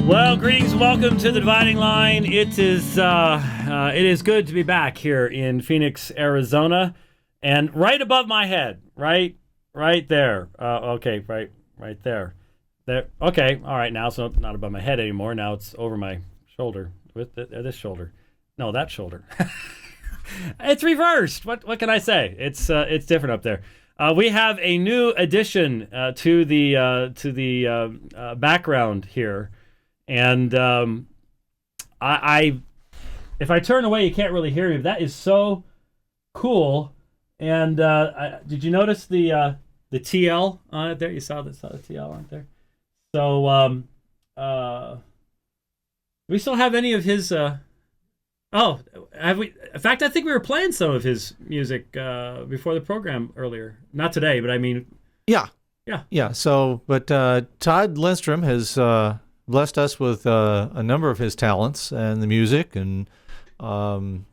Well, greetings and welcome to the Dividing Line. It is good to be back here in Phoenix, Arizona, and right above my head, right there. Okay, right there. There. Okay, all right. Now it's not above my head anymore. Now it's over my shoulder with this shoulder. No, that shoulder. It's reversed. What can I say? It's different up there. We have a new addition to the background here. And I if I turn away, you can't really hear me. But that is so cool. And did you notice the TL on it there? You saw the TL on it there. So do we still have any of his? Oh, have we? In fact, I think we were playing some of his music before the program earlier. Not today, but I mean, yeah. So, but Todd Lindstrom has blessed us with a number of his talents and the music, and I don't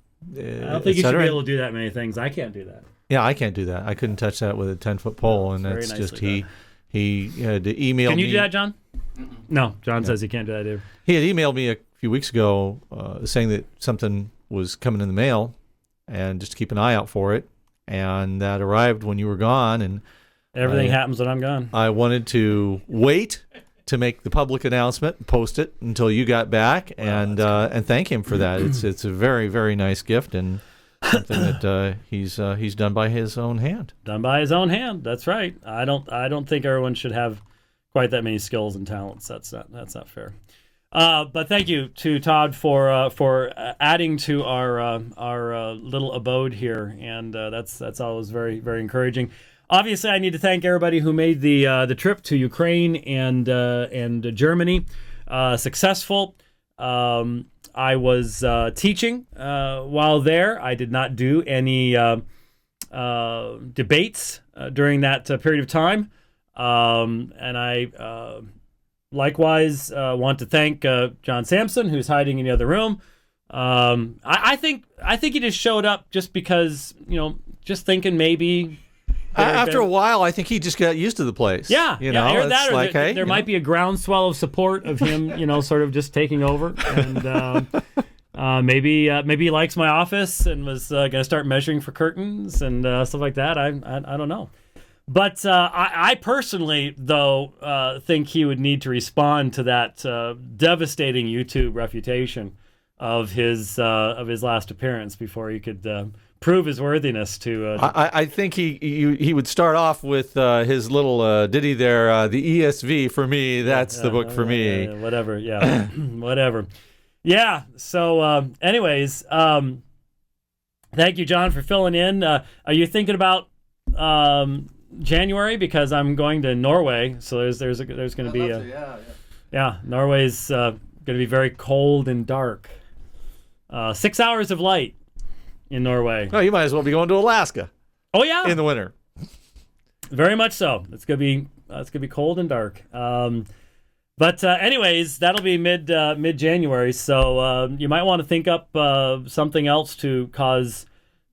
think you should be able to do that many things. I can't do that. Yeah, I can't do that. I couldn't touch that with a 10-foot pole, and that's just he had to email me. Can you do that, John? No, John says he can't do that either. He had emailed me a few weeks ago saying that something was coming in the mail, and just to keep an eye out for it. And that arrived when you were gone, and everything happens when I'm gone. I wanted to wait to make the public announcement and post it until you got back, and thank him for that. It's a very, very nice gift, and something that he's done by his own hand. Done by his own hand. That's right. I don't think everyone should have quite that many skills and talents. That's not fair. But thank you to Todd for adding to our little abode here, and that's always very, very encouraging. Obviously, I need to thank everybody who made the trip to Ukraine and Germany successful. I was teaching while there. I did not do any debates during that period of time, and I likewise want to thank John Sampson, who's hiding in the other room. I think he just showed up just because, just thinking maybe. After a while, I think he just got used to the place. Yeah, I heard that. Like, there might be a groundswell of support of him, sort of just taking over, and maybe he likes my office and was going to start measuring for curtains and stuff like that. I don't know, but I personally, though, think he would need to respond to that devastating YouTube refutation of his last appearance before he could. Prove his worthiness to. I think he would start off with his little ditty there, the ESV for me. That's the book for me. Whatever. Yeah. Whatever. Yeah. So, anyways, thank you, John, for filling in. Are you thinking about January? Because I'm going to Norway, so there's going to be Norway's going to be very cold and dark. 6 hours of light. In Norway. Oh, you might as well be going to Alaska. Oh yeah, in the winter. Very much so. It's gonna be cold and dark. But anyways, that'll be mid January. So you might want to think up something else to cause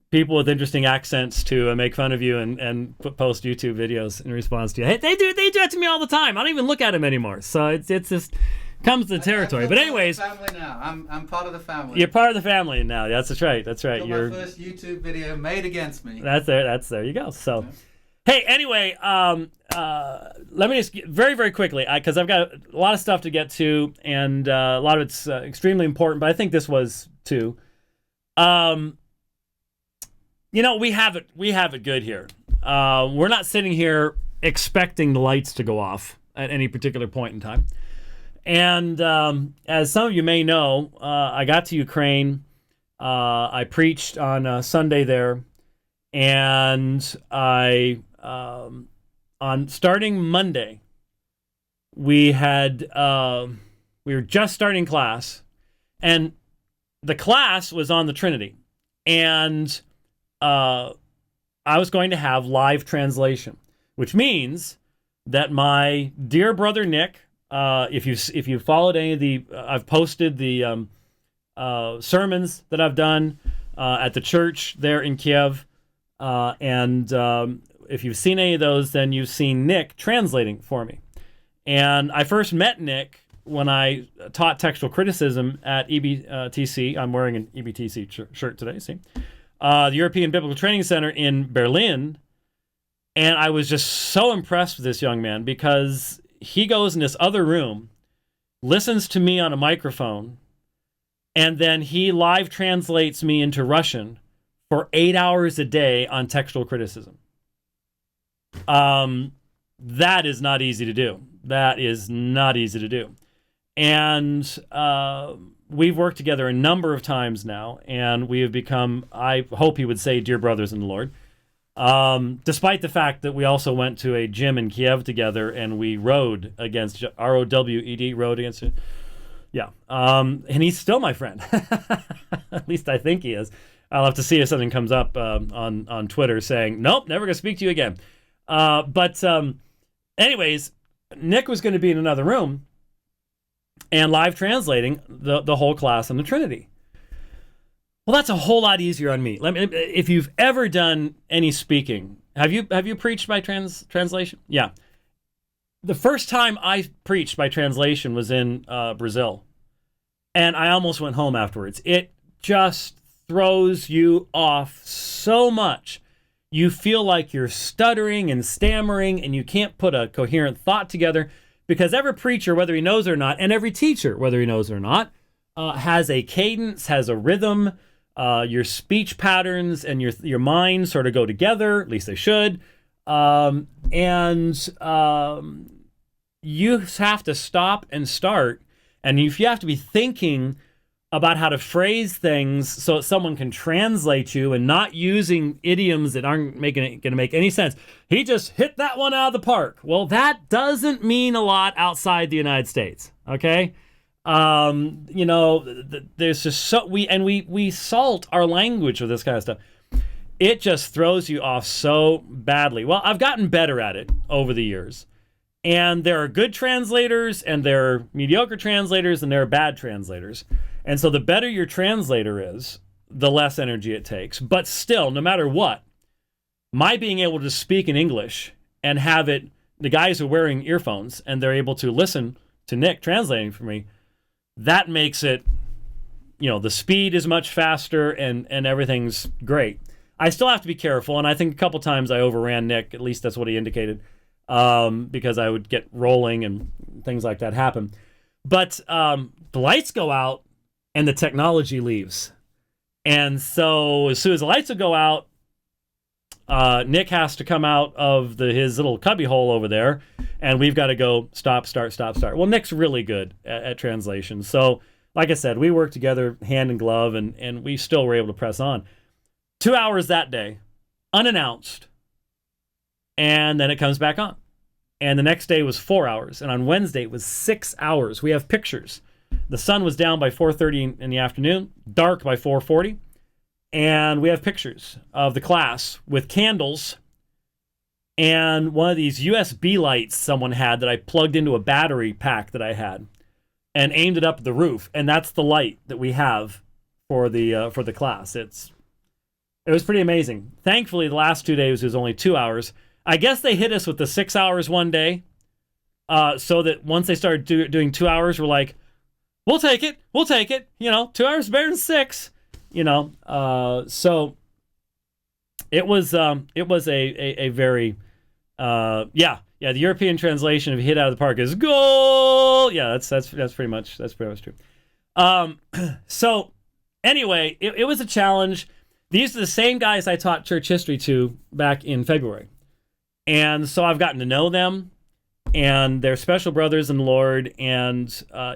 people with interesting accents to make fun of you and post YouTube videos in response to you. Hey, they do that to me all the time. I don't even look at them anymore. So it's just. Comes to the territory, but anyways, family now. I'm part of the family. You're part of the family now. That's right. You're my first YouTube video made against me. That's there. You go. So, hey, anyway, let me just very, very quickly, because I've got a lot of stuff to get to, and a lot of it's extremely important. But I think this was too. We have it good here. We're not sitting here expecting the lights to go off at any particular point in time. And as some of you may know, I got to Ukraine. I preached on Sunday there, and on starting Monday, we were just starting class, and the class was on the Trinity, and I was going to have live translation, which means that my dear brother Nick. If you followed any of the, I've posted the sermons that I've done at the church there in Kiev, and if you've seen any of those, then you've seen Nick translating for me. And I first met Nick when I taught textual criticism at EBTC. I'm wearing an EBTC shirt today, see? The European Biblical Training Center in Berlin. And I was just so impressed with this young man because he goes in this other room, listens to me on a microphone, and then he live translates me into Russian for 8 hours a day on textual criticism. That is not easy to do. That is not easy to do. And we've worked together a number of times now, and we have become, I hope he would say, dear brothers in the Lord. Despite the fact that we also went to a gym in Kiev together and we rowed against, R-O-W-E-D, rowed against it. Yeah. And he's still my friend. At least I think he is. I'll have to see if something comes up on Twitter saying, nope, never going to speak to you again. But anyways, Nick was going to be in another room and live translating the whole class on the Trinity. Well, that's a whole lot easier on me. If you've ever done any speaking, have you preached by translation? Yeah. The first time I preached by translation was in Brazil, and I almost went home afterwards. It just throws you off so much. You feel like you're stuttering and stammering, and you can't put a coherent thought together because every preacher, whether he knows it or not, and every teacher, whether he knows it or not, has a cadence, has a rhythm. Your speech patterns and your mind sort of go together, at least they should. You have to stop and start. And if you have to be thinking about how to phrase things so that someone can translate you and not using idioms that aren't going to make any sense. He just hit that one out of the park. Well, that doesn't mean a lot outside the United States, okay? There's just so we salt our language with this kind of stuff. It just throws you off so badly. Well, I've gotten better at it over the years. And there are good translators and there are mediocre translators and there are bad translators. And so the better your translator is, the less energy it takes. But still, no matter what, my being able to speak in English and have it, the guys are wearing earphones and they're able to listen to Nick translating for me, that makes it, the speed is much faster and everything's great. I still have to be careful, and I think a couple times I overran Nick, at least that's what he indicated, because I would get rolling and things like that happen. But the lights go out and the technology leaves. And so as soon as the lights will go out, Nick has to come out of his little cubby hole over there, and we've got to go stop, start, stop, start. Well, Nick's really good at translation. So, like I said, we worked together hand in glove, and we still were able to press on. 2 hours that day, unannounced, and then it comes back on. And the next day was 4 hours, and on Wednesday it was 6 hours. We have pictures. The sun was down by 4:30 in the afternoon, dark by 4:40. And we have pictures of the class with candles and one of these USB lights someone had that I plugged into a battery pack that I had and aimed it up at the roof. And that's the light that we have for the class. It was pretty amazing. Thankfully, the last 2 days was only 2 hours. I guess they hit us with the 6 hours one day, so that once they started doing 2 hours, we're like, we'll take it. 2 hours is better than 6. So it was a very, the European translation of hit out of the park is goal. Yeah, that's pretty much true. So anyway, it was a challenge. These are the same guys I taught church history to back in February. And so I've gotten to know them, and they're special brothers in the Lord. And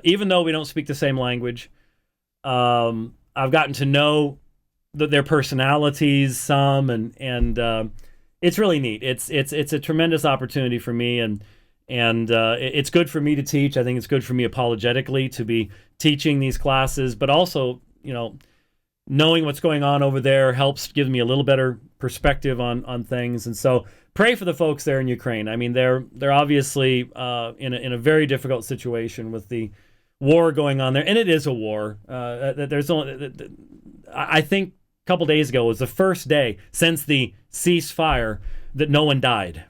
even though we don't speak the same language, I've gotten to know their personalities some, and it's really neat. It's a tremendous opportunity for me, and it's good for me to teach. I think it's good for me apologetically to be teaching these classes, but also, knowing what's going on over there helps give me a little better perspective on things. And so pray for the folks there in Ukraine. I mean, they're obviously in a very difficult situation with the war going on there, and it is a war. There's only, I think, a couple days ago was the first day since the ceasefire that no one died.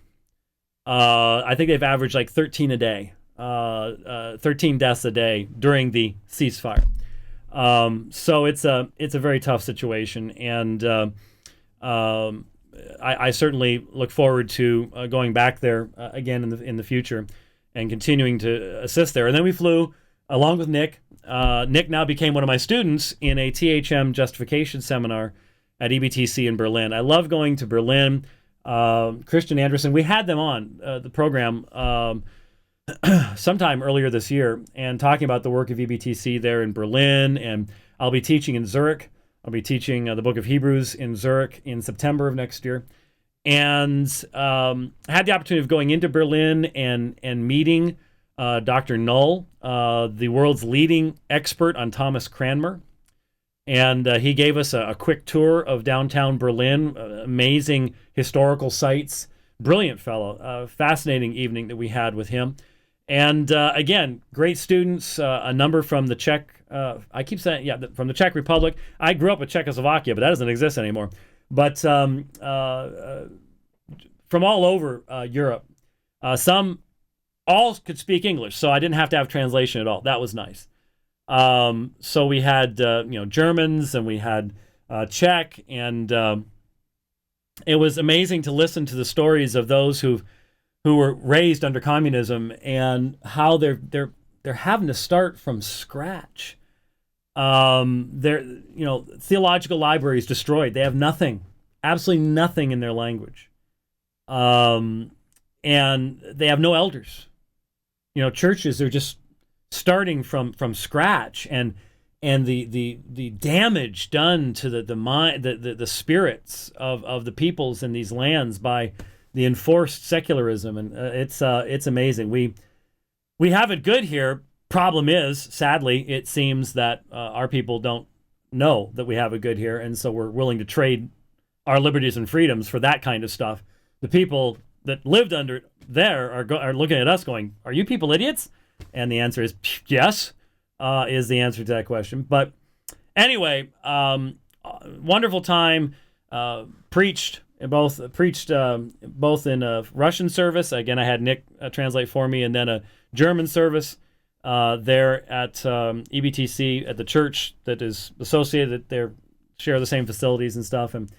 I think they've averaged like 13 a day 13 deaths a day during the ceasefire. So it's a very tough situation, and I certainly look forward to going back there again in the future and continuing to assist there. And then we flew along with Nick. Nick now became one of my students in a THM justification seminar at EBTC in Berlin. I love going to Berlin. Christian Anderson, we had them on the program sometime earlier this year and talking about the work of EBTC there in Berlin. And I'll be teaching in Zurich. I'll be teaching the book of Hebrews in Zurich in September of next year. And I had the opportunity of going into Berlin and meeting Dr. Null, the world's leading expert on Thomas Cranmer. And he gave us a quick tour of downtown Berlin, amazing historical sites. Brilliant fellow. Fascinating evening that we had with him. And again, great students, a number from the Czech, I keep saying, from the Czech Republic. I grew up in Czechoslovakia, but that doesn't exist anymore. But from all over Europe, some all could speak English, so I didn't have to have translation at all. That was nice. So we had Germans, and we had Czech, and it was amazing to listen to the stories of those who were raised under communism and how they're having to start from scratch. Theological libraries destroyed. They have nothing, absolutely nothing in their language, and they have no elders. Churches are just starting from scratch, and the damage done to the mind, the spirits of the peoples in these lands by the enforced secularism, and it's amazing. We have it good here. Problem is, sadly, it seems that our people don't know that we have it good here, and so we're willing to trade our liberties and freedoms for that kind of stuff. The people that lived under there are looking at us going, "Are you people idiots?" And the answer is yes, is the answer to that question. But anyway, wonderful time. Preached both in a Russian service. Again, I had Nick translate for me, and then a German service there at EBTC at the church that is associated. They share the same facilities and stuff, and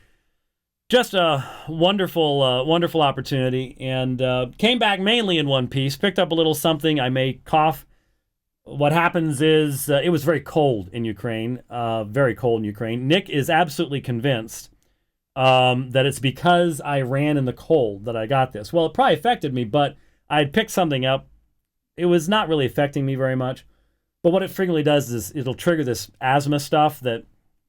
just a wonderful opportunity. And came back mainly in one piece. Picked up a little something. I may cough. What happens is it was very cold in Ukraine. Very cold in Ukraine. Nick is absolutely convinced that it's because I ran in the cold that I got this. Well, it probably affected me, but I had picked something up. It was not really affecting me very much. But what it frequently does is it'll trigger this asthma stuff that,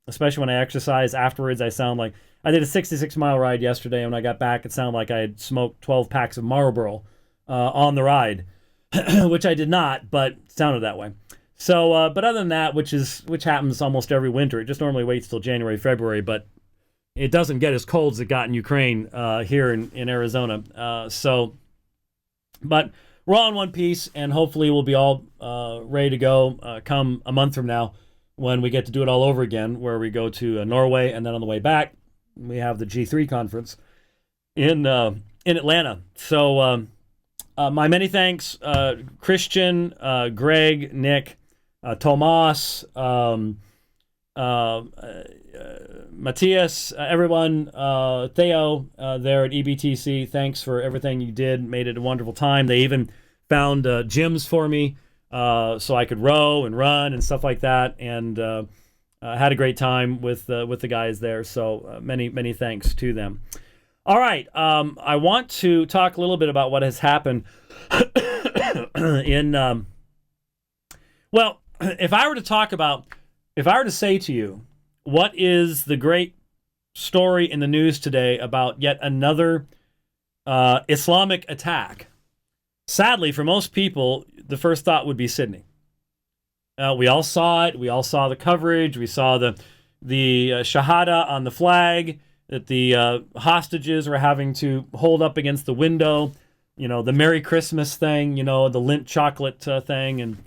especially when I exercise afterwards, I sound like I did a 66-mile ride yesterday, and when I got back, it sounded like I had smoked 12 packs of Marlboro on the ride, which I did not, but it sounded that way. So, but other than that, which happens almost every winter, it just normally waits till January, February, but it doesn't get as cold as it got in Ukraine here in Arizona. But we're all in one piece, and hopefully we'll be all ready to go come a month from now when we get to do it all over again, where we go to Norway, and then on the way back, we have the G3 conference in Atlanta. So my many thanks, Christian, Greg, Nick, Tomas, Matthias, everyone, Theo there at EBTC. Thanks for everything you did. Made it a wonderful time. They even found gyms for me so I could row and run and stuff like that. And had a great time with the guys there. So many thanks to them. All right. I want to talk a little bit about what has happened in well, if I were to say to you, what is the great story in the news today about yet another Islamic attack? Sadly, for most people, the first thought would be Sydney. We all saw it. We all saw the coverage. We saw the Shahada on the flag that the hostages were having to hold up against the window. The Merry Christmas thing, the Lindt chocolate thing. And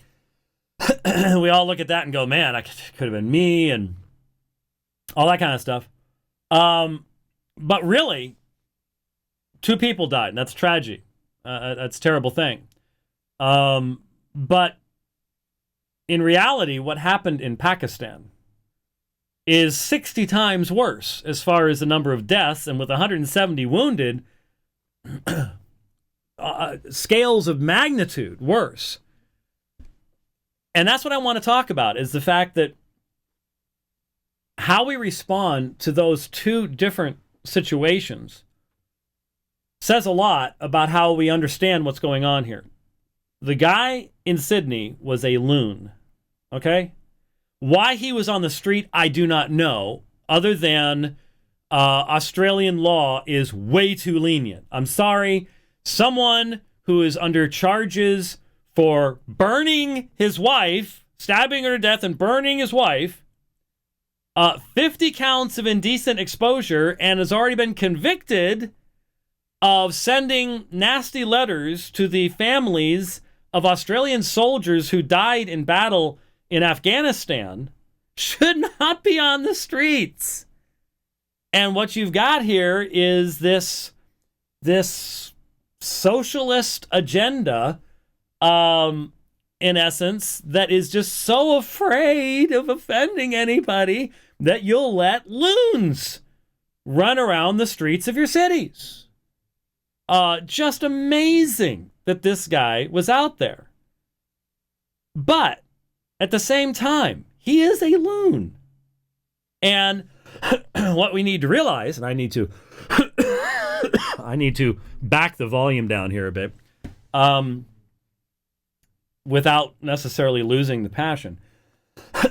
we all look at that and go, man, that could have been me, and all that kind of stuff. But really, 2 people died, and that's a tragedy. That's a terrible thing. But in reality, what happened in Pakistan is 60 times worse as far as the number of deaths, and with 170 wounded, scales of magnitude worse. And that's what I want to talk about, is the fact that how we respond to those two different situations says a lot about how we understand what's going on here. The guy in Sydney was a loon, okay? Why he was on the street, I do not know, other than Australian law is way too lenient. I'm sorry. Someone who is under charges for burning his wife, stabbing her to death and burning his wife, 50 counts of indecent exposure, and has already been convicted of sending nasty letters to the families of Australian soldiers who died in battle in Afghanistan, should not be on the streets. And what you've got here is this socialist agenda, in essence, that is just so afraid of offending anybody that you'll let loons run around the streets of your cities. Just amazing that this guy was out there. But at the same time, he is a loon. And what we need to realize, and I need to back the volume down here a bit, without necessarily losing the passion.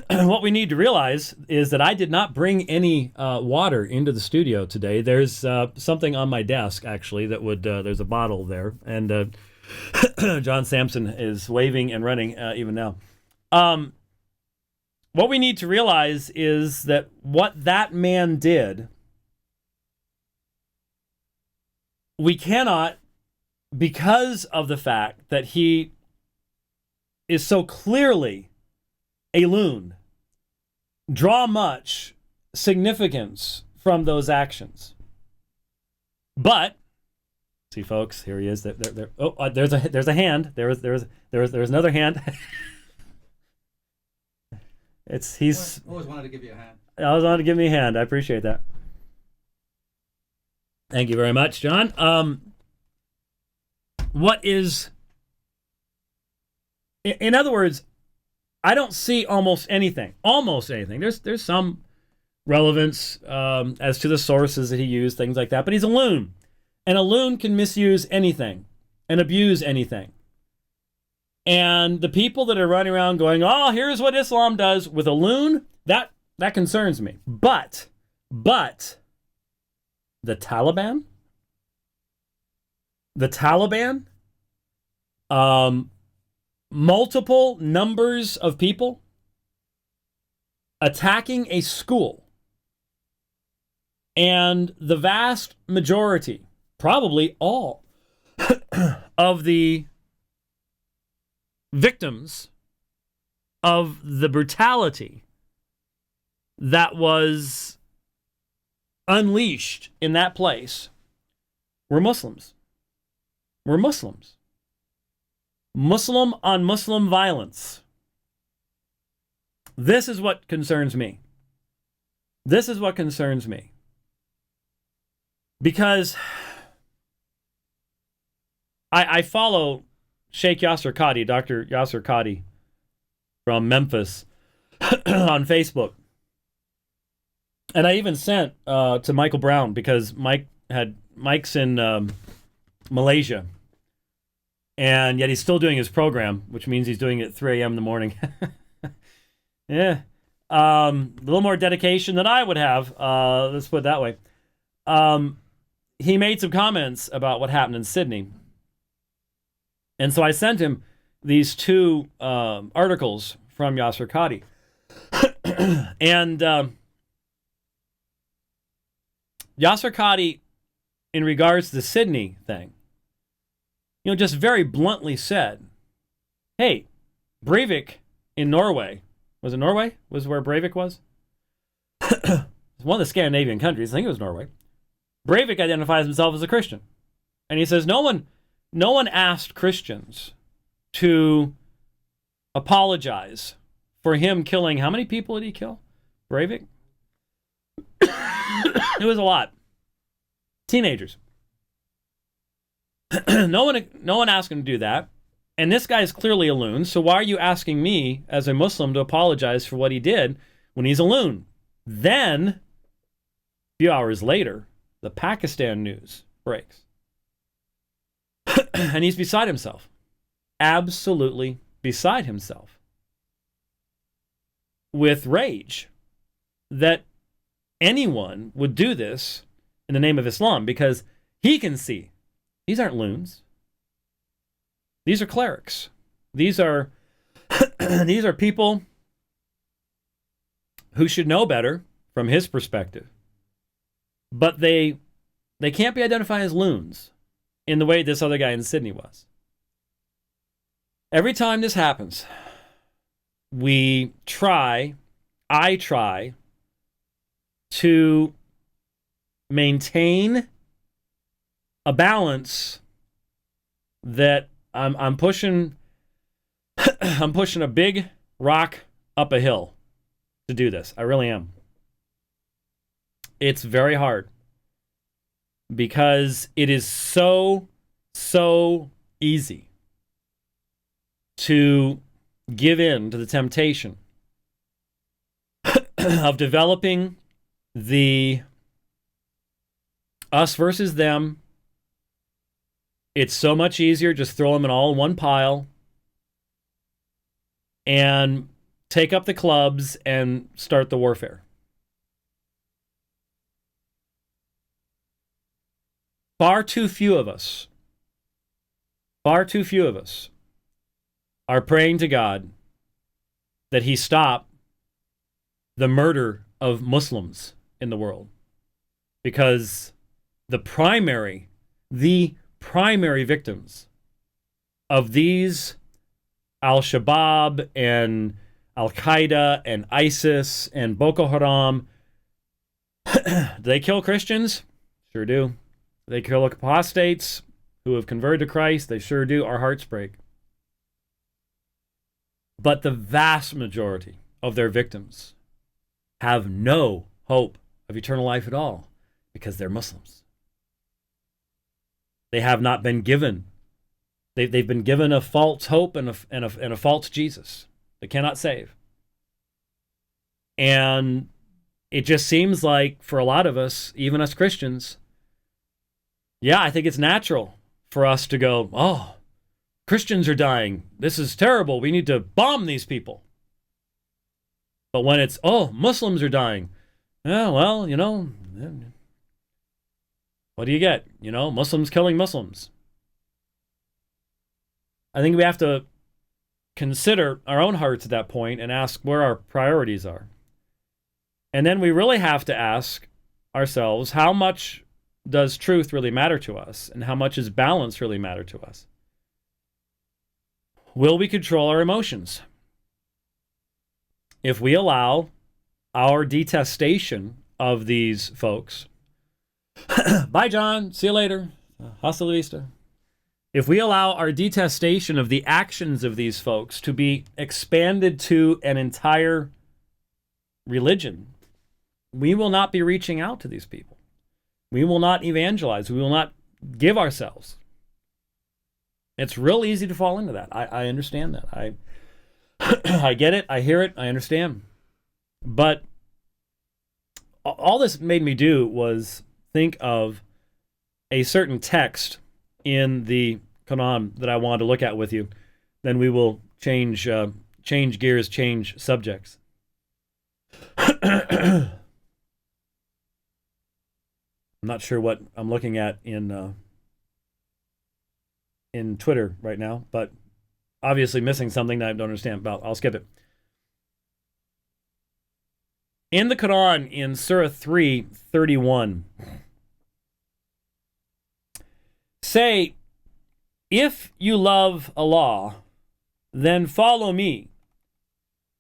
What we need to realize is that I did not bring any water into the studio today. There's something on my desk, actually, that would, there's a bottle there. And John Sampson is waving and running even now. What we need to realize is that what that man did, we cannot, because of the fact that he is so clearly a loon, draw much significance from those actions. But see, folks, here he is. There's a hand. There's another hand. He's always wanted to give you a hand. I always wanted to give me a hand. I appreciate that. Thank you very much, John. What is, in other words, I don't see almost anything. Almost anything. There's some relevance as to the sources that he used, things like that. But he's a loon, and a loon can misuse anything and abuse anything. And the people that are running around going, "Oh, here's what Islam does," with a loon, that concerns me. But the Taliban, multiple numbers of people attacking a school, and the vast majority, probably all, of the victims of the brutality that was unleashed in that place were Muslims. Muslim on Muslim violence. This is what concerns me. Because I follow Sheikh Yasser Qadi, Dr. Yasser Qadi from Memphis on Facebook. And I even sent to Michael Brown, because Mike's in Malaysia. And yet he's still doing his program, which means he's doing it at 3 a.m. in the morning. Yeah. A little more dedication than I would have. Let's put it that way. He made some comments about what happened in Sydney. And so I sent him these two articles from Yasser Qadi. And Yasser Qadi, in regards to the Sydney thing, just very bluntly said, hey, Breivik in Norway, was it Norway? Was where Breivik was? It's one of the Scandinavian countries. I think it was Norway. Breivik identifies himself as a Christian. And he says, no one asked Christians to apologize for him killing, how many people did he kill? Breivik? It was a lot. Teenagers. No one asked him to do that. And this guy's clearly a loon, so why are you asking me as a Muslim to apologize for what he did when he's a loon? Then, a few hours later, the Pakistan news breaks. And he's beside himself. Absolutely beside himself. With rage that anyone would do this in the name of Islam, because he can see these aren't loons. These are clerics. These are these are people who should know better from his perspective. But they can't be identified as loons in the way this other guy in Sydney was. Every time this happens, I try to maintain a balance that I'm pushing I'm pushing a big rock up a hill to do this. I really am. It's very hard because it is so easy to give in to the temptation of developing the us versus them. It's so much easier, just throw them in all in one pile and take up the clubs and start the warfare. Far too few of us are praying to God that he stop the murder of Muslims in the world. Because the primary victims of these Al-Shabaab and Al-Qaeda and ISIS and Boko Haram, do they kill Christians? Sure do. They kill apostates who have converted to Christ. They sure do. Our hearts break. But the vast majority of their victims have no hope of eternal life at all because they're Muslims. They have not been given. They've been given a false hope and a false Jesus. They cannot save. And it just seems like for a lot of us, even us Christians, yeah, I think it's natural for us to go, oh, Christians are dying. This is terrible. We need to bomb these people. But when it's, oh, Muslims are dying. Yeah, well, what do you get? Muslims killing Muslims. I think we have to consider our own hearts at that point and ask where our priorities are. And then we really have to ask ourselves, how much does truth really matter to us? And how much does balance really matter to us? Will we control our emotions? If we allow our detestation of these folks, bye, John, see you later, hasta la vista. If we allow our detestation of the actions of these folks to be expanded to an entire religion, we will not be reaching out to these people. We will not evangelize. We will not give ourselves. It's real easy to fall into that. I understand that. I get it. I hear it. I understand. But all this made me do was think of a certain text in the Quran that I wanted to look at with you. Then we will change gears, change subjects. I'm not sure what I'm looking at in Twitter right now, but obviously missing something that I don't understand about. I'll skip it. In the Quran, in Surah 3:31, say, if you love Allah, then follow me,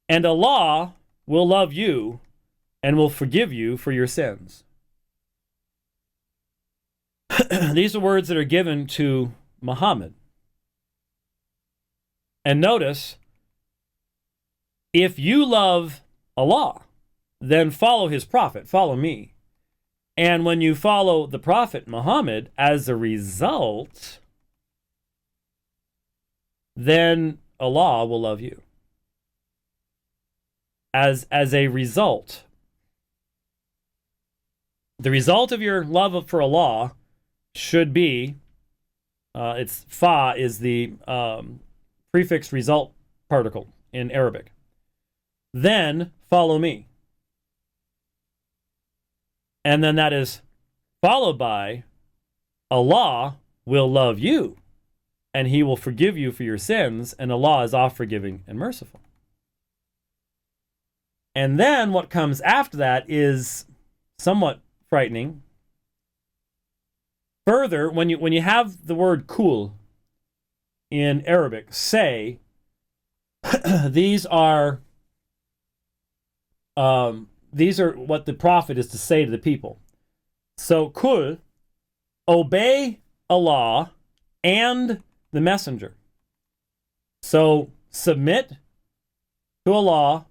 and Allah will love you and will forgive you for your sins. These are words that are given to Muhammad. And notice, if you love Allah, then follow his prophet, follow me. And when you follow the prophet Muhammad, as a result, then Allah will love you. As a result. The result of your love for Allah should be, it's fa is the prefix result particle in Arabic. Then follow me. And then that is followed by Allah will love you and he will forgive you for your sins, and Allah is oft forgiving and merciful. And then what comes after that is somewhat frightening. Further, when you have the word kul in Arabic, say, these are what the prophet is to say to the people. So kul, obey Allah and the messenger. So submit to Allah.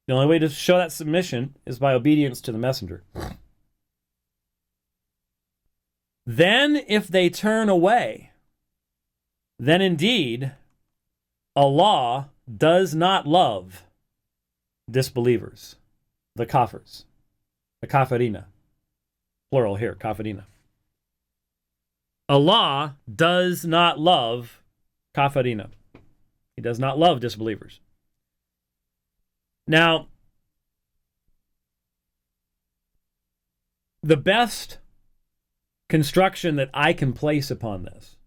The only way to show that submission is by obedience to the messenger. Then if they turn away, then indeed Allah does not love disbelievers, the kafirs, the kafirina, plural here, kafirina. Allah does not love kafirina. He does not love disbelievers. Now, the best construction that I can place upon this,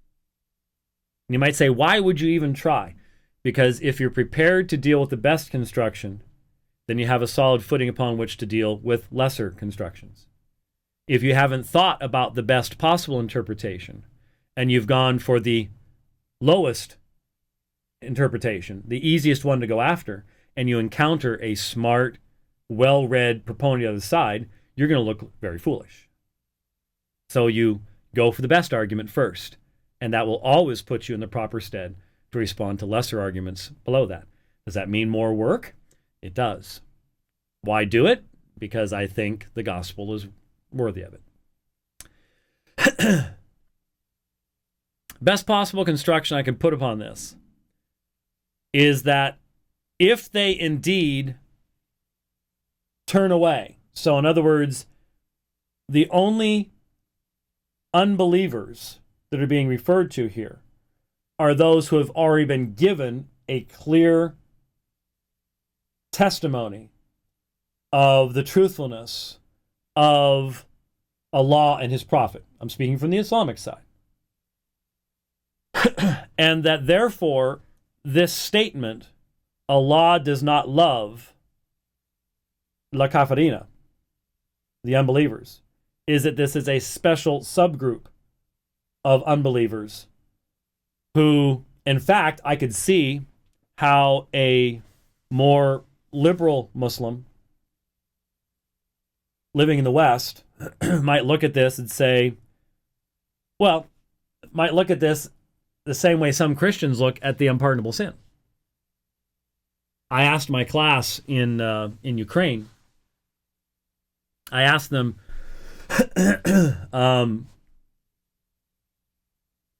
you might say, why would you even try? Because if you're prepared to deal with the best construction, then you have a solid footing upon which to deal with lesser constructions. If you haven't thought about the best possible interpretation, and you've gone for the lowest interpretation, the easiest one to go after, and you encounter a smart, well-read proponent on the other side, you're going to look very foolish. So you go for the best argument first, and that will always put you in the proper stead to respond to lesser arguments below that. Does that mean more work? It does. Why do it? Because I think the gospel is worthy of it. Best possible construction I can put upon this is that if they indeed turn away, so in other words, the only unbelievers that are being referred to here are those who have already been given a clear testimony of the truthfulness of Allah and his prophet. I'm speaking from the Islamic side. And that therefore, this statement, Allah does not love la kafirina, the unbelievers, is that this is a special subgroup of unbelievers who, in fact, I could see how a more liberal Muslim living in the West might look at this and say, well, might look at this the same way some Christians look at the unpardonable sin. I asked my class in Ukraine, I asked them, can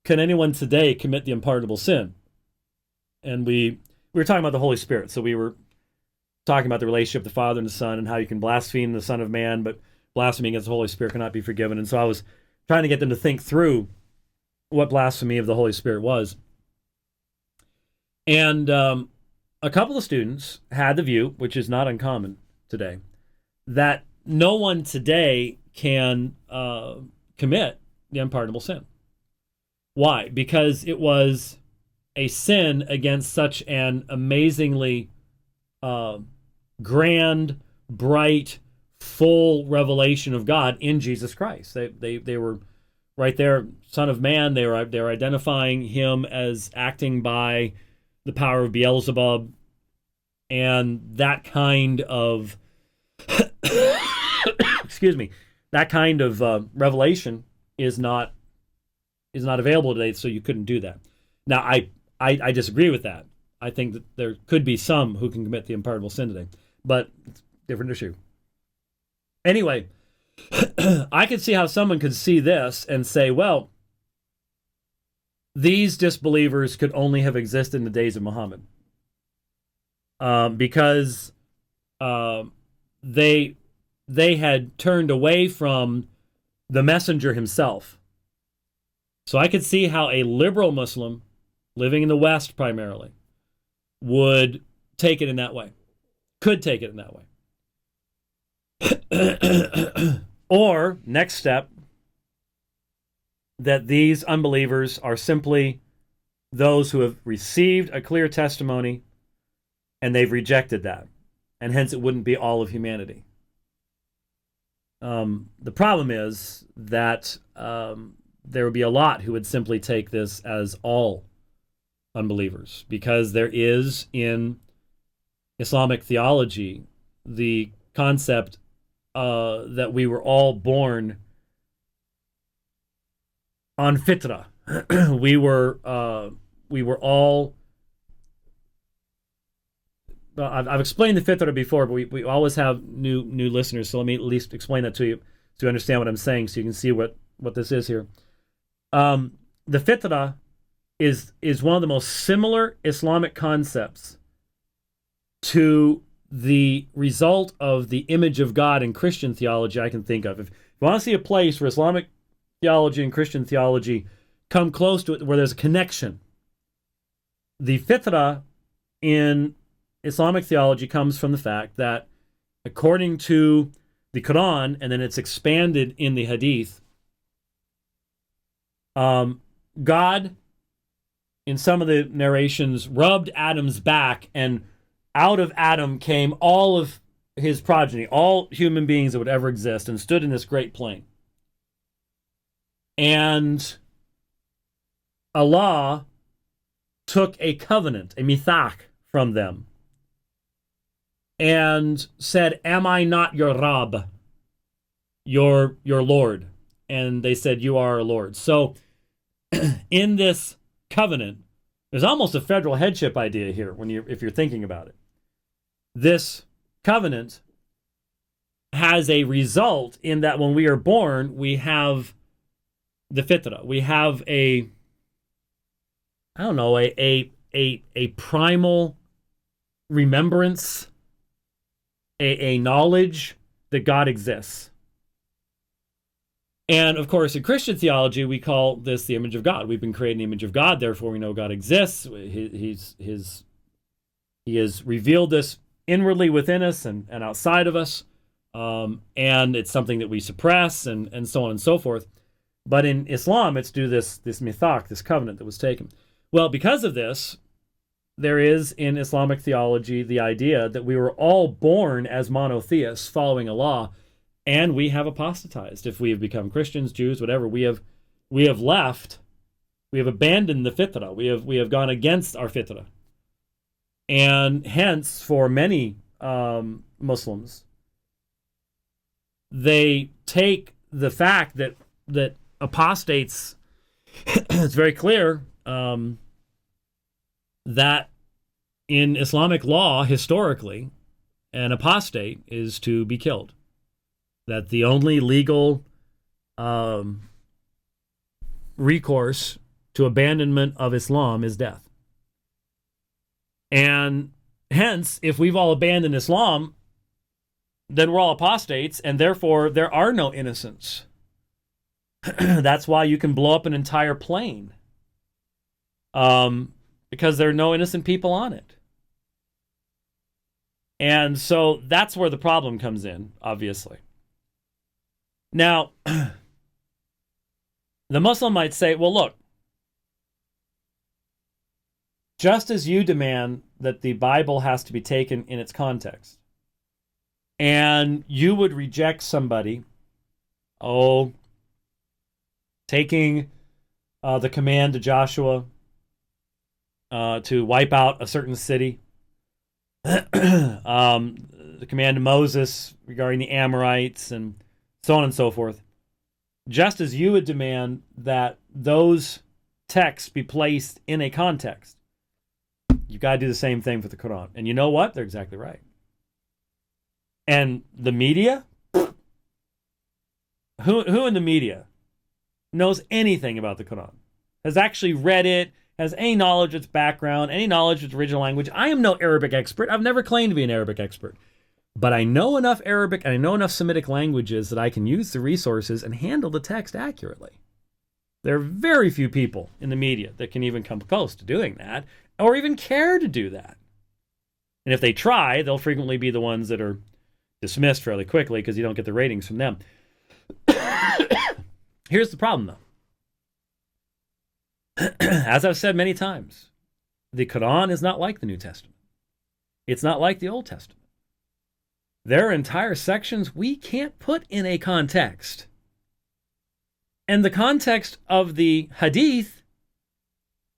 anyone today commit the unpardonable sin? And we were talking about the Holy Spirit. So we were talking about the relationship of the Father and the Son and how you can blaspheme the Son of Man, but blasphemy against the Holy Spirit cannot be forgiven. And so I was trying to get them to think through what blasphemy of the Holy Spirit was. And a couple of students had the view, which is not uncommon today, that no one today can commit the unpardonable sin. Why? Because it was a sin against such an amazingly grand, bright, full revelation of God in Jesus Christ. They were right there, Son of Man. They were identifying him as acting by the power of Beelzebub, and that kind of excuse me, that kind of revelation is not available today, so you couldn't do that. Now, I disagree with that. I think that there could be some who can commit the unpardonable sin today, but it's a different issue. Anyway, I could see how someone could see this and say, well, these disbelievers could only have existed in the days of Muhammad, because they had turned away from the messenger himself. So I could see how a liberal Muslim living in the West primarily would take it in that way, could take it in that way. Or, next step, that these unbelievers are simply those who have received a clear testimony and they've rejected that, and hence it wouldn't be all of humanity. The problem is that there would be a lot who would simply take this as all unbelievers, because there is in Islamic theology the concept that we were all born on fitrah. we were all. I've explained the fitrah before, but we always have new listeners, so let me at least explain that to you so you understand what I'm saying, so you can see what this is here. The fitrah is one of the most similar Islamic concepts to the result of the image of God in Christian theology I can think of. If you want to see a place where Islamic theology and Christian theology come close to it, where there's a connection, the fitrah in Islamic theology comes from the fact that, according to the Quran, and then it's expanded in the Hadith, God, in some of the narrations, rubbed Adam's back, and out of Adam came all of his progeny, all human beings that would ever exist, and stood in this great plain. And Allah took a covenant, a mithaq, from them, and said, "Am I not your Rabb, your Lord?" And they said, "You are our Lord." So, in this covenant, there's almost a federal headship idea here if you're thinking about it. This covenant has a result in that when we are born, we have the fitrah. We have a primal remembrance, a knowledge that God exists. And of course, in Christian theology, we call this the image of God. We've been created in the image of God, therefore we know God exists. He has revealed this inwardly within us and outside of us, and it's something that we suppress, and so on and so forth. But in Islam, it's due to this mithaq, this covenant that was taken. Well, because of this, there is in Islamic theology the idea that we were all born as monotheists following Allah, and we have apostatized. If we have become Christians, Jews, whatever, we have left, we have abandoned the fitrah. We have gone against our fitrah. And hence, for many Muslims, they take the fact that apostates, it's very clear that in Islamic law, historically, an apostate is to be killed. That the only legal recourse to abandonment of Islam is death. And hence, if we've all abandoned Islam, then we're all apostates, and therefore there are no innocents. That's why you can blow up an entire plane, because there are no innocent people on it. And so that's where the problem comes in, obviously. Now, the Muslim might say, well, look, just as you demand that the Bible has to be taken in its context, and you would reject somebody, taking the command to Joshua to wipe out a certain city, the command to Moses regarding the Amorites, and so on and so forth, just as you would demand that those texts be placed in a context, You've got to do the same thing for the Quran. And you know what? They're exactly right. And the media? Who in the media knows anything about the Quran? Has actually read it, has any knowledge of its background, any knowledge of its original language? I am no Arabic expert. I've never claimed to be an Arabic expert. But I know enough Arabic and I know enough Semitic languages that I can use the resources and handle the text accurately. There are very few people in the media that can even come close to doing that or even care to do that. And if they try, they'll frequently be the ones that are dismissed fairly quickly because you don't get the ratings from them. Here's the problem, though. As I've said many times, the Quran is not like the New Testament. It's not like the Old Testament. There are entire sections we can't put in a context. And the context of the Hadith,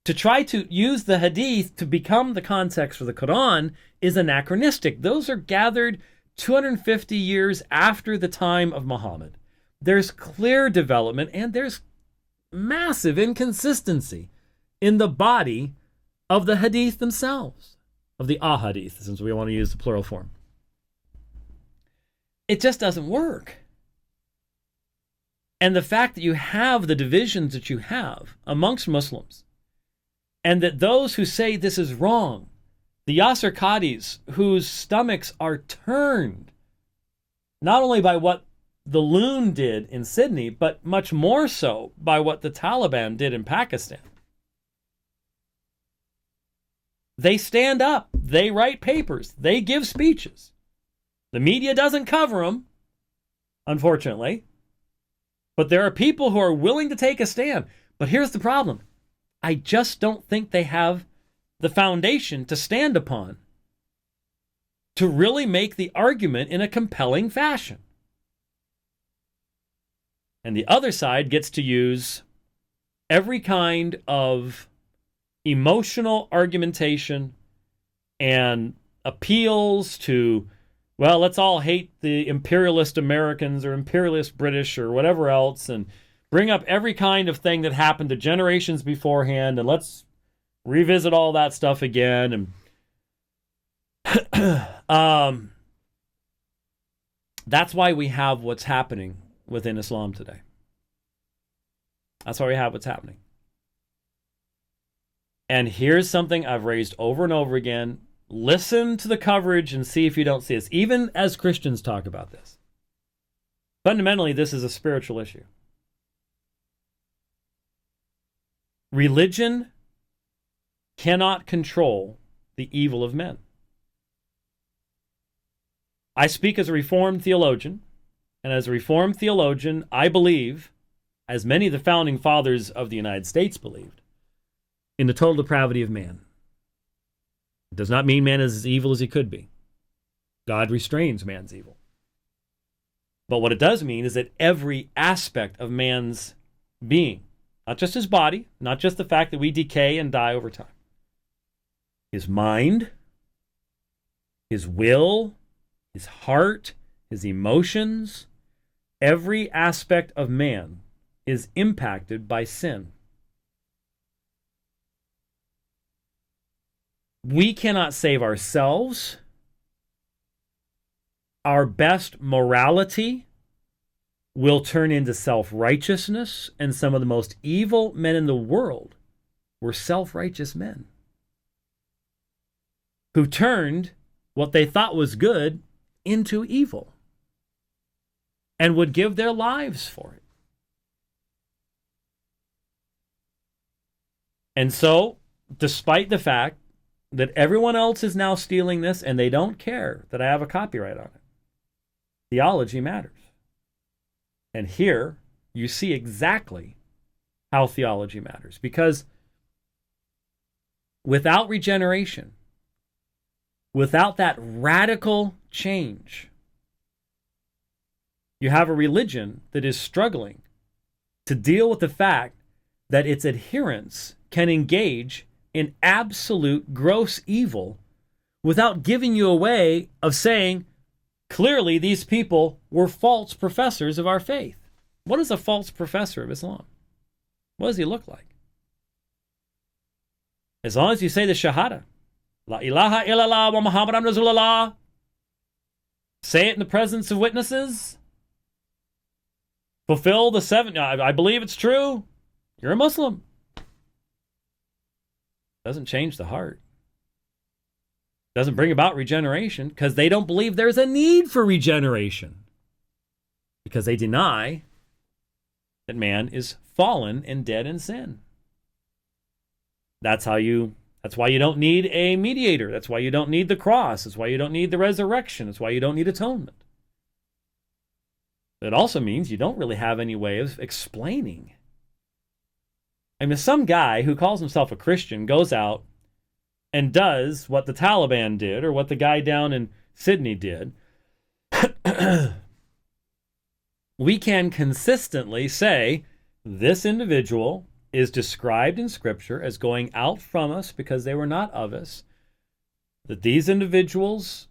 to try to use the Hadith to become the context for the Quran, is anachronistic. Those are gathered 250 years after the time of Muhammad. There's clear development and there's massive inconsistency in the body of the hadith themselves, of the ahadith, since we want to use the plural form. It just doesn't work. And the fact that you have the divisions that you have amongst Muslims, and that those who say this is wrong, the Yasir Qadis, whose stomachs are turned, not only by what the loon did in Sydney, but much more so by what the Taliban did in Pakistan. They stand up, they write papers, they give speeches. The media doesn't cover them, unfortunately. But there are people who are willing to take a stand. But here's the problem. I just don't think they have the foundation to stand upon to really make the argument in a compelling fashion. And the other side gets to use every kind of emotional argumentation and appeals to, well, let's all hate the imperialist Americans or imperialist British or whatever else, and bring up every kind of thing that happened to generations beforehand, and let's revisit all that stuff again. And that's why we have what's happening within Islam today. That's why we have what's happening. And here's something I've raised over and over again. Listen to the coverage and see if you don't see this. Even as Christians talk about this. Fundamentally, this is a spiritual issue. Religion cannot control the evil of men. I speak as a Reformed theologian, and as a Reformed theologian, I believe, as many of the founding fathers of the United States believed, in the total depravity of man. It does not mean man is as evil as he could be. God restrains man's evil. But what it does mean is that every aspect of man's being, not just his body, not just the fact that we decay and die over time, his mind, his will, his heart, his emotions, every aspect of man is impacted by sin. We cannot save ourselves. Our best morality will turn into self-righteousness, and some of the most evil men in the world were self-righteous men who turned what they thought was good into evil and would give their lives for it. And so, despite the fact that everyone else is now stealing this and they don't care that I have a copyright on it, theology matters. And here you see exactly how theology matters. Because without regeneration, without that radical change, you have a religion that is struggling to deal with the fact that its adherents can engage in absolute gross evil without giving you a way of saying, clearly these people were false professors of our faith. What is a false professor of Islam? What does he look like? As long as you say the Shahada, La ilaha illallah wa Muhammadan Rasulullah. Say it in the presence of witnesses. Fulfill the 7. I believe it's true. You're a Muslim. Doesn't change the heart. Doesn't bring about regeneration because they don't believe there's a need for regeneration. Because they deny that man is fallen and dead in sin. That's why you don't need a mediator. That's why you don't need the cross. That's why you don't need the resurrection. That's why you don't need atonement. It also means you don't really have any way of explaining. I mean, some guy who calls himself a Christian goes out and does what the Taliban did or what the guy down in Sydney did. We can consistently say this individual is described in Scripture as going out from us because they were not of us, that these individuals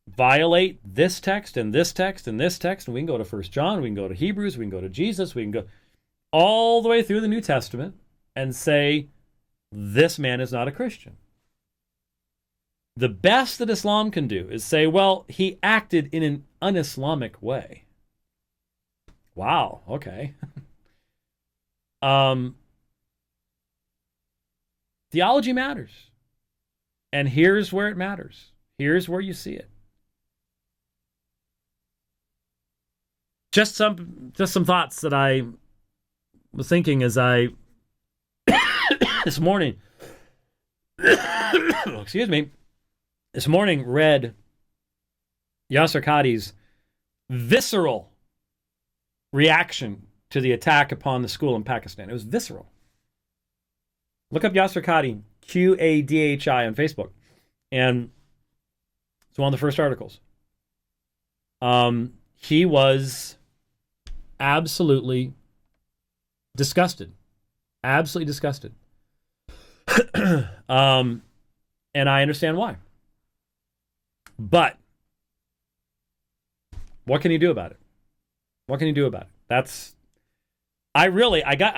violate this text and this text and this text, and we can go to 1 John, we can go to Hebrews, we can go to Jesus, we can go all the way through the New Testament and say, this man is not a Christian. The best that Islam can do is say, well, he acted in an un-Islamic way. Wow, okay. Theology matters. And here's where it matters. Here's where you see it. Just some thoughts that I was thinking as I this morning excuse me, this morning read Yasser Qadi's visceral reaction to the attack upon the school in Pakistan. It was visceral. Look up Yasser Qadi, Qadhi on Facebook. And it's one of the first articles. He was absolutely disgusted. Absolutely disgusted. And I understand why. But what can you do about it? What can you do about it? I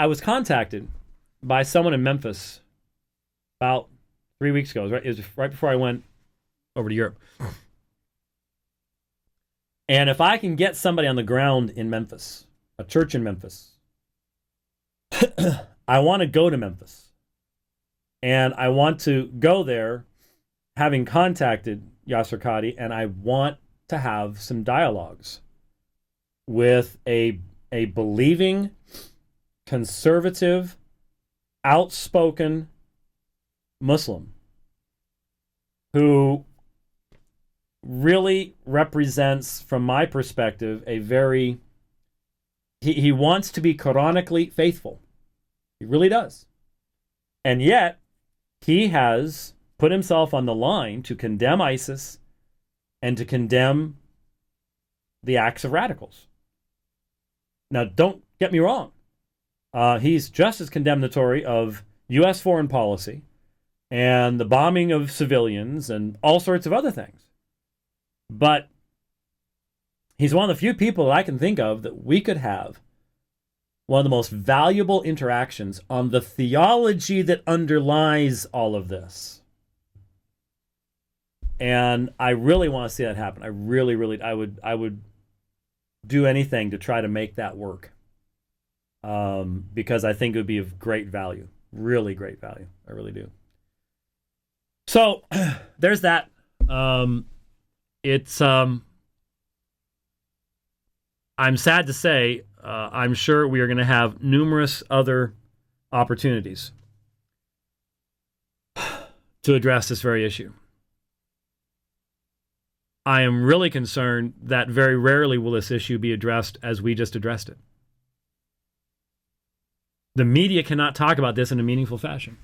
was contacted by someone in Memphis about 3 weeks ago. It was right before I went over to Europe. And if I can get somebody on the ground in Memphis, a church in Memphis, I want to go to Memphis. And I want to go there having contacted Yasser Qadi, and I want to have some dialogues with a believing, conservative, outspoken Muslim who really represents, from my perspective, he wants to be Quranically faithful. He really does. And yet, he has put himself on the line to condemn ISIS and to condemn the acts of radicals. Now, don't get me wrong. He's just as condemnatory of U.S. foreign policy and the bombing of civilians and all sorts of other things. But he's one of the few people that I can think of that we could have one of the most valuable interactions on the theology that underlies all of this. And I really want to see that happen. I would do anything to try to make that work. Because I think it would be of great value. Really great value. I really do. So, there's that. I'm sad to say, I'm sure we are going to have numerous other opportunities to address this very issue. I am really concerned that very rarely will this issue be addressed as we just addressed it. The media cannot talk about this in a meaningful fashion.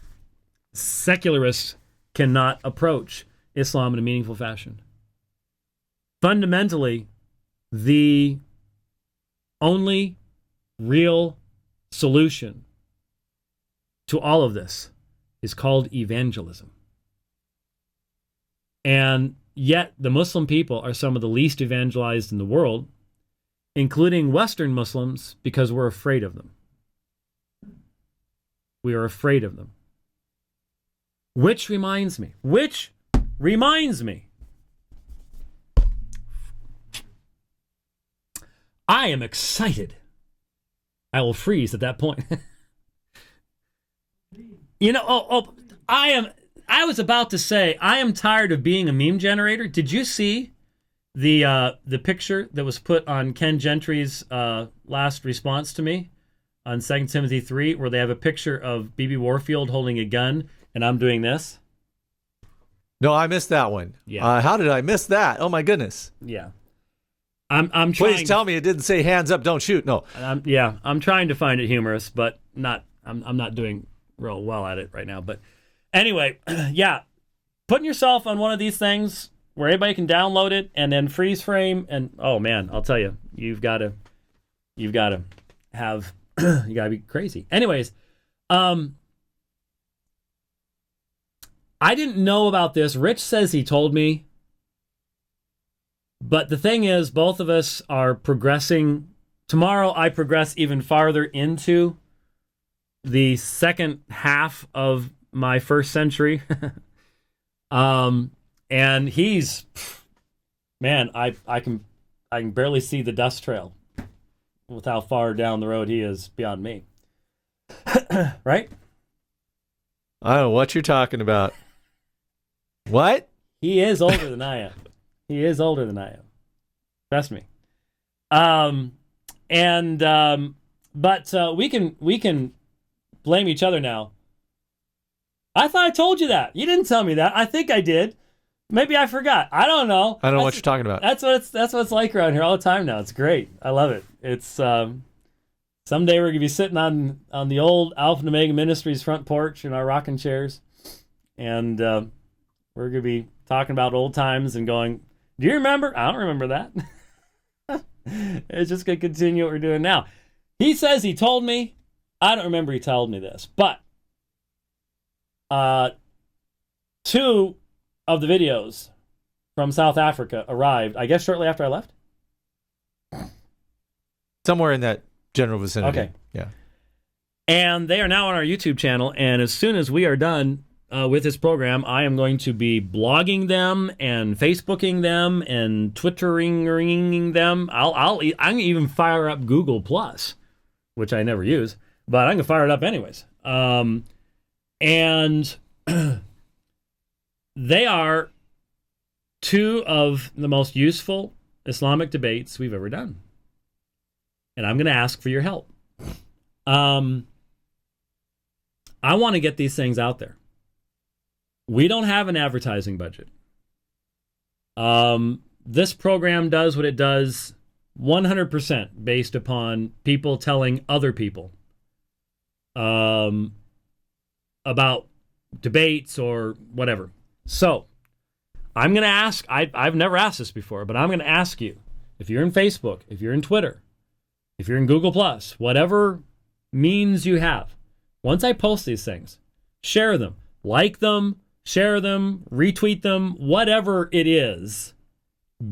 Secularists cannot approach Islam in a meaningful fashion. Fundamentally, the only real solution to all of this is called evangelism. And yet, the Muslim people are some of the least evangelized in the world, including Western Muslims, because we're afraid of them. We are afraid of them. Which reminds me, which reminds me. I am excited. I will freeze at that point. I was about to say, I am tired of being a meme generator. Did you see the picture that was put on Ken Gentry's last response to me on 2 Timothy 3, where they have a picture of B.B. Warfield holding a gun, and I'm doing this? No, I missed that one. Yeah. How did I miss that? Oh my goodness. Yeah. I'm trying. Please tell me it didn't say hands up, don't shoot. No. I'm trying to find it humorous, but I'm not doing real well at it right now. But anyway, yeah, putting yourself on one of these things where everybody can download it and then freeze frame, and oh man, I'll tell you, you've got to have you got to be crazy. Anyways, I didn't know about this. Rich says he told me. But the thing is, both of us are progressing. Tomorrow, I progress even farther into the second half of my first century. And he's, man, I can barely see the dust trail with how far down the road he is beyond me. Right? I don't know what you're talking about. What? He is older than I am. He is older than I am. Trust me. But we can blame each other now. I thought I told you that. You didn't tell me that. I think I did. Maybe I forgot. I don't know. I don't know what you're talking about. That's what it's like around here all the time now. It's great. I love it. It's someday we're gonna be sitting on the old Alpha and Omega Ministries front porch in our rocking chairs, and we're gonna be talking about old times and going, do you remember? I don't remember that. It's just going to continue what we're doing now. He says he told me. I don't remember he told me this. But 2 of the videos from South Africa arrived, I guess, shortly after I left. Somewhere in that general vicinity. Okay. Yeah. And they are now on our YouTube channel. And as soon as we are done with this program, I am going to be blogging them and Facebooking them and Twittering them. I'm gonna even fire up Google Plus, which I never use, but I'm gonna fire it up anyways. And they are 2 of the most useful Islamic debates we've ever done, and I'm gonna ask for your help. I want to get these things out there. We don't have an advertising budget. This program does what it does 100% based upon people telling other people about debates or whatever. So I'm going to ask, I've never asked this before, but I'm going to ask you, if you're in Facebook, if you're in Twitter, if you're in Google+, whatever means you have, once I post these things, share them, like them, share them, retweet them, whatever it is,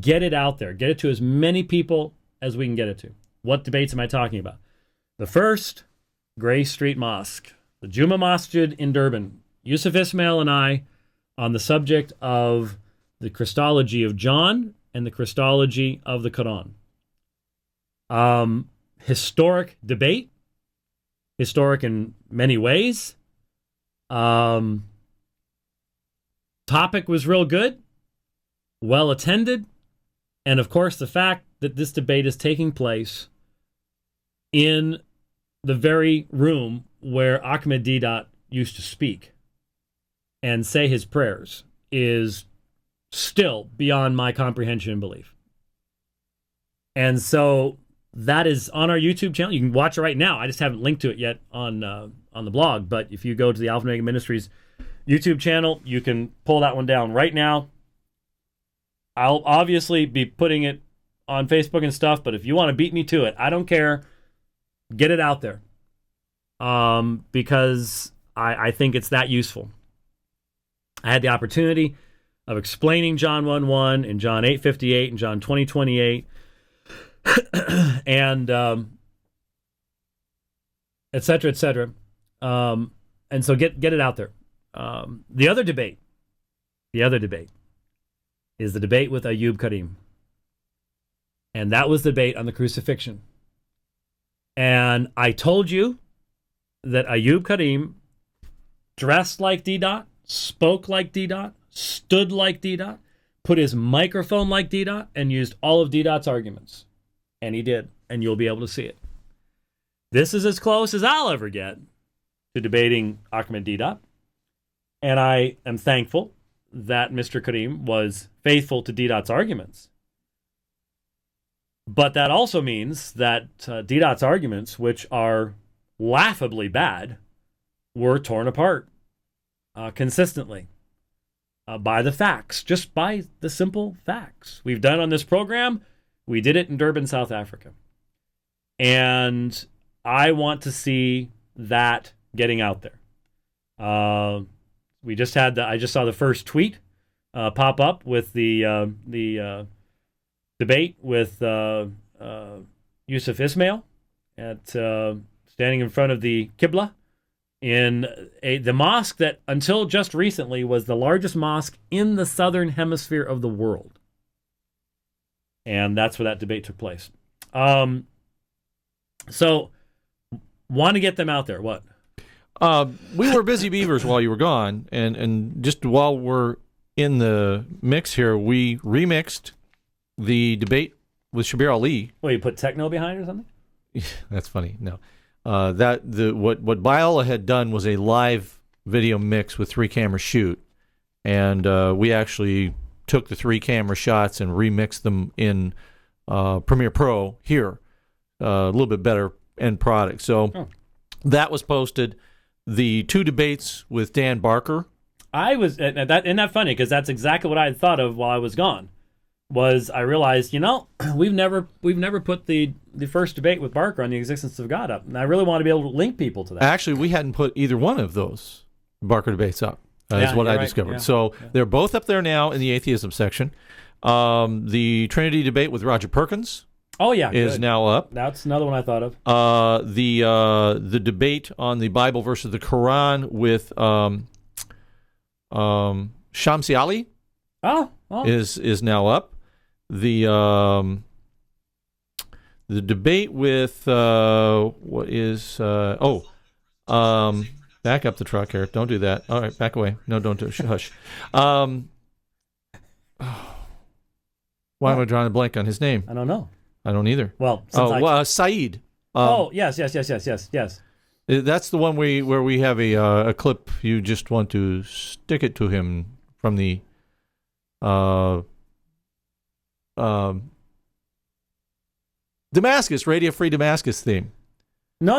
get it out there. Get it to as many people as we can get it to. What debates am I talking about? The first, Gray Street Mosque, the Juma Masjid in Durban. Yusuf Ismail and I on the subject of the Christology of John and the Christology of the Quran. Historic debate. Historic in many ways. Topic was real good, well attended, and of course the fact that this debate is taking place in the very room where Ahmed Deedat used to speak and say his prayers is still beyond my comprehension and belief. And so that is on our YouTube channel. You can watch it right now. I just haven't linked to it yet on the blog, but if you go to the Alpha and Omega Ministries YouTube channel, you can pull that one down right now. I'll obviously be putting it on Facebook and stuff, but if you want to beat me to it, I don't care. Get it out there. Because I think it's that useful. I had the opportunity of explaining John 1:1 and John 8:58 and John 20:28 and et cetera, et cetera. And so get it out there. The other debate the other debate, is the debate with Ayub Karim. And that was the debate on the crucifixion. And I told you that Ayub Karim dressed like D-Dot, spoke like D-Dot, stood like D-Dot, put his microphone like D-Dot, and used all of D-Dot's arguments. And he did, and you'll be able to see it. This is as close as I'll ever get to debating Ahmed D-Dot. And I am thankful that Mr. Karim was faithful to D-Dot's arguments. But that also means that D-Dot's arguments, which are laughably bad, were torn apart consistently by the facts, just by the simple facts. We've done on this program, we did it in Durban, South Africa. And I want to see that getting out there. I just saw the first tweet pop up with the debate with Yusuf Ismail at standing in front of the Qibla in the mosque that until just recently was the largest mosque in the southern hemisphere of the world. And that's where that debate took place. So, want to get them out there. What? We were busy beavers while you were gone, and just while we're in the mix here, we remixed the debate with Shabir Ali. Well, you put techno behind it or something? That's funny. No, what Biola had done was a live video mix with 3-camera shoot, and we actually took the 3-camera shots and remixed them in Premiere Pro here, a little bit better end product. So that was posted. The 2 debates with Dan Barker. Isn't that funny? Because that's exactly what I had thought of while I was gone. I realized, we've never put the first debate with Barker on the existence of God up, and I really want to be able to link people to that. Actually, we hadn't put either one of those Barker debates up. Is what I discovered. Yeah, so they're both up there now in the atheism section. The Trinity debate with Roger Perkins. Oh yeah, is now up. That's another one I thought of. The debate on the Bible versus the Quran with Shamsi Ali. Is now up. The debate with back up the truck here. Don't do that. All right, back away. No, don't do it. Hush. Why am I drawing a blank on his name? I don't know. I don't either. Well, Saeed. Yes. That's the one where we have a clip. You just want to stick it to him from the Damascus, Radio Free Damascus theme. No.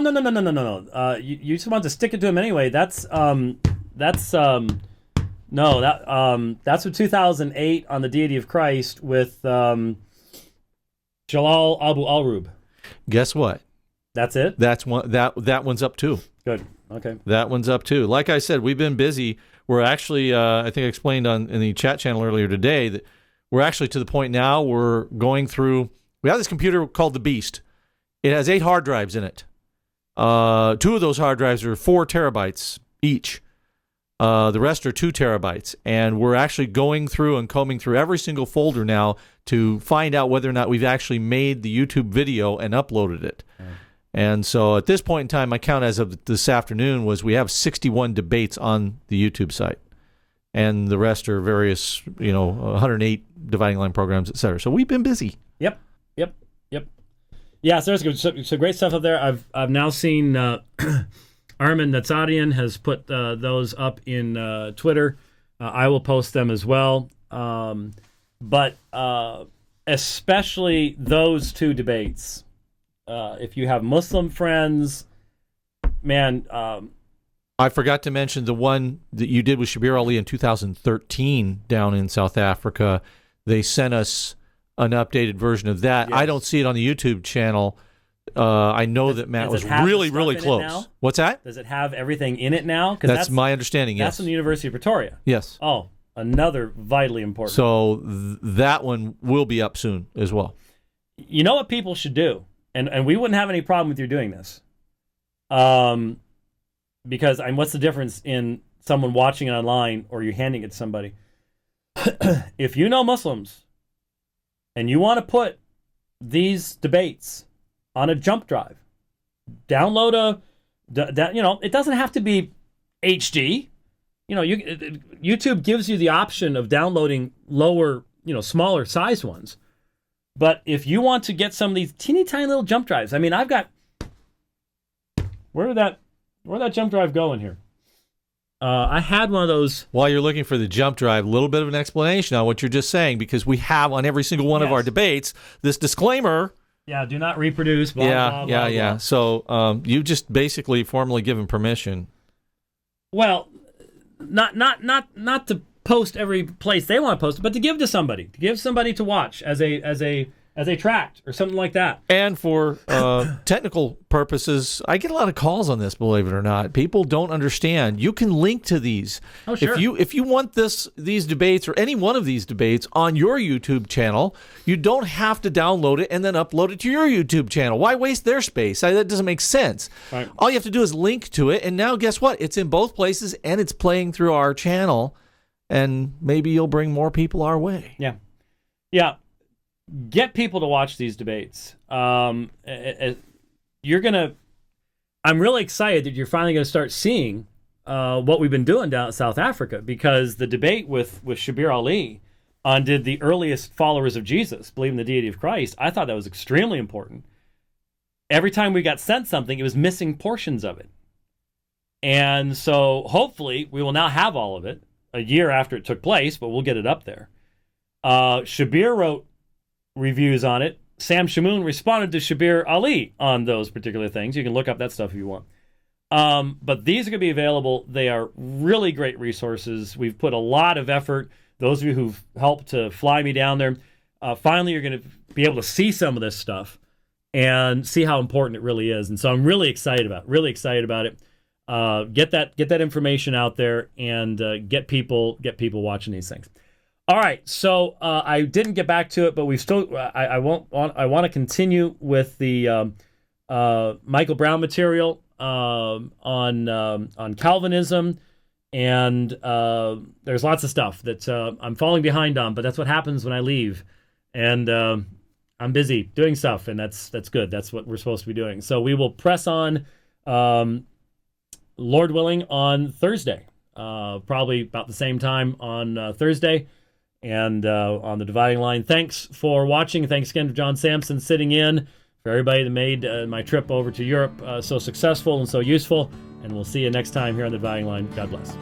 You just want to stick it to him anyway. That's from 2008 on the Deity of Christ with Jalal Abu Al-Rub. Guess what? That's it? That's one. That one's up too. Good. Okay. That one's up too. Like I said, we've been busy. We're actually, I think I explained in the chat channel earlier today that we're actually to the point now we're going through. We have this computer called the Beast. It has 8 hard drives in it. 2 of those hard drives are 4 terabytes each. The rest are 2 terabytes. And we're actually going through and combing through every single folder now to find out whether or not we've actually made the YouTube video and uploaded it. And so at this point in time, my count as of this afternoon was we have 61 debates on the YouTube site. And the rest are various, 108 dividing line programs, et cetera. So we've been busy. Yep. Yeah, so there's some great stuff up there. I've now seen Armin Natsadian has put those up in Twitter. I will post them as well. But especially those 2 debates. If you have Muslim friends, man. I forgot to mention the one that you did with Shabir Ali in 2013 down in South Africa. They sent us an updated version of that. Yes. I don't see it on the YouTube channel. I know that Matt was really, really close. What's that? Does it have everything in it now? That's my understanding, yes. That's from the University of Pretoria. Yes. Oh, another vitally important. So that one will be up soon as well. You know what people should do? And we wouldn't have any problem with you doing this. Because what's the difference in someone watching it online or you handing it to somebody? If you know Muslims and you want to put these debates on a jump drive, download it doesn't have to be HD. YouTube gives you the option of downloading lower, smaller size ones. But if you want to get some of these teeny tiny little jump drives, I mean, I've got, where'd that jump drive go in here? I had one of those. While you're looking for the jump drive, a little bit of an explanation on what you're just saying, because we have on every single one of our debates this disclaimer. Yeah, do not reproduce. Blah, blah, blah, blah. So you just basically formally given permission. Well, not to post every place they want to post it, but to give to somebody to watch as a tract or something like that. And for technical purposes, I get a lot of calls on this, believe it or not. People don't understand. You can link to these. Oh, sure. If you want these debates or any one of these debates on your YouTube channel, you don't have to download it and then upload it to your YouTube channel. Why waste their space? That doesn't make sense. Right. All you have to do is link to it, and now guess what? It's in both places, and it's playing through our channel, and maybe you'll bring more people our way. Yeah. Yeah. Get people to watch these debates. I'm really excited that you're finally going to start seeing what we've been doing down in South Africa, because the debate with Shabir Ali on did the earliest followers of Jesus believe in the deity of Christ, I thought that was extremely important. Every time we got sent something, it was missing portions of it. And so hopefully we will now have all of it a year after it took place, but we'll get it up there. Shabir wrote reviews on it. Sam Shamoun responded to Shabir Ali on those particular things. You can look up that stuff if you want. But these are going to be available. They are really great resources. We've put a lot of effort. Those of you who've helped to fly me down there, finally you're going to be able to see some of this stuff and see how important it really is. And so I'm really excited about it. Get that information out there and get people watching these things. All right, so I didn't get back to it, but we still. I want to continue with the Michael Brown material on Calvinism, and there's lots of stuff that I'm falling behind on. But that's what happens when I leave, and I'm busy doing stuff, and that's good. That's what we're supposed to be doing. So we will press on, Lord willing, on Thursday, probably about the same time on Thursday. And on the Dividing Line. Thanks for watching. Thanks again to John Sampson sitting in, for everybody that made my trip over to Europe so successful and so useful. And we'll see you next time here on the Dividing Line. God bless.